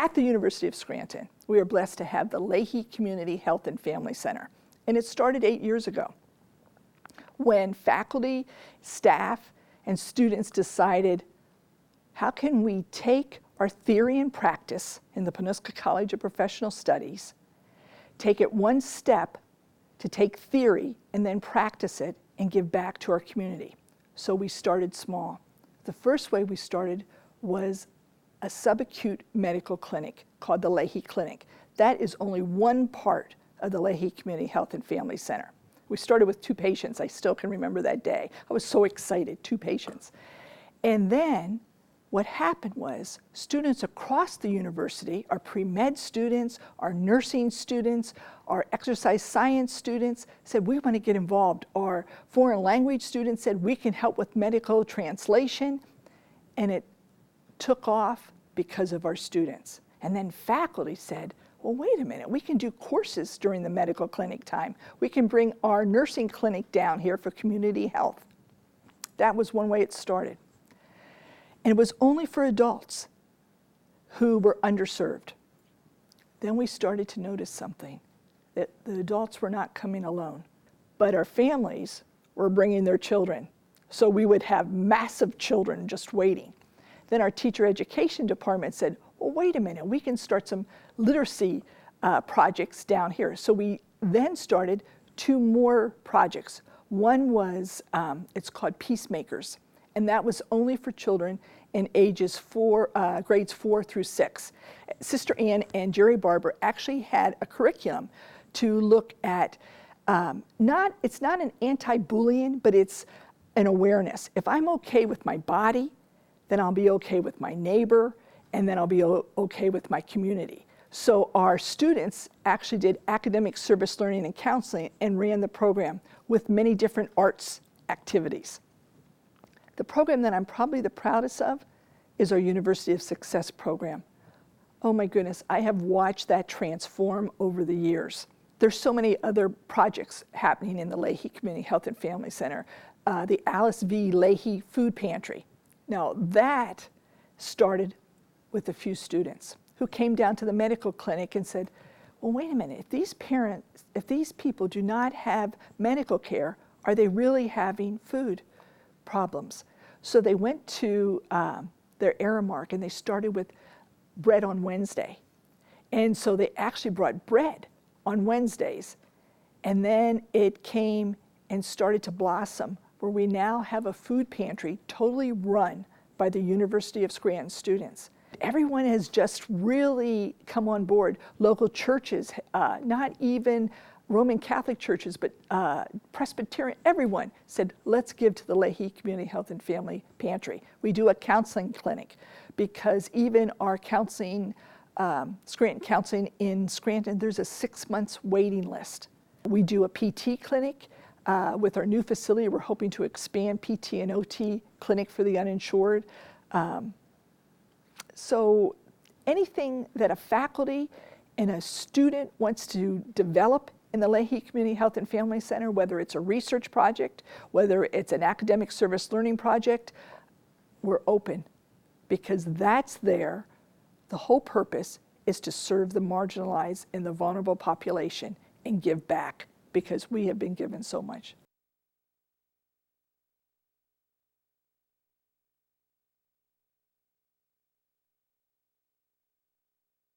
At the University of Scranton, we are blessed to have the Lahey Community Health and Family Center. And it started 8 years ago when faculty, staff, and students decided, how can we take our theory and practice in the Panuska College of Professional Studies, take it one step to take theory and then practice it and give back to our community. So we started small. The first way we started was a subacute medical clinic called the Lahey Clinic. That is only one part of the Lahey Community Health and Family Center. We started with 2 patients. I still can remember that day. I was so excited, 2 patients. And then what happened was students across the university, our pre-med students, our nursing students, our exercise science students said, we want to get involved. Our foreign language students said, we can help with medical translation. And it took off because of our students. And then faculty said, well, wait a minute, we can do courses during the medical clinic time. We can bring our nursing clinic down here for community health. That was one way it started. And it was only for adults who were underserved. Then we started to notice something, that the adults were not coming alone, but our families were bringing their children. So we would have massive children just waiting. Then our teacher education department said, well, wait a minute, we can start some literacy projects down here. So we then started 2 more projects. One was, it's called Peacemakers, and that was only for children in ages grades 4 through 6. Sister Ann and Jerry Barber actually had a curriculum to look at, it's not an anti-bullying, but it's an awareness. If I'm okay with my body, then I'll be okay with my neighbor, and then I'll be okay with my community. So our students actually did academic service learning and counseling and ran the program with many different arts activities. The program that I'm probably the proudest of is our University of Success program. Oh my goodness, I have watched that transform over the years. There's so many other projects happening in the Lahey Community Health and Family Center. The Alice V. Leahy Food Pantry. Now that started with a few students who came down to the medical clinic and said, well, wait a minute, if these people do not have medical care, are they really having food problems? So they went to their Aramark and they started with bread on Wednesday. And so they actually brought bread on Wednesdays. And then it came and started to blossom, where we now have a food pantry totally run by the University of Scranton students. Everyone has just really come on board. Local churches, not even Roman Catholic churches, but Presbyterian, everyone said, let's give to the Lahey Community Health and Family Pantry. We do a counseling clinic because even our counseling, Scranton Counseling in Scranton, there's a 6 months waiting list. We do a PT clinic. With our new facility, we're hoping to expand PT and OT clinic for the uninsured. So anything that a faculty and a student wants to develop in the Lahey Community Health and Family Center, whether it's a research project, whether it's an academic service learning project, we're open because that's there. The whole purpose is to serve the marginalized and the vulnerable population and give back because we have been given so much.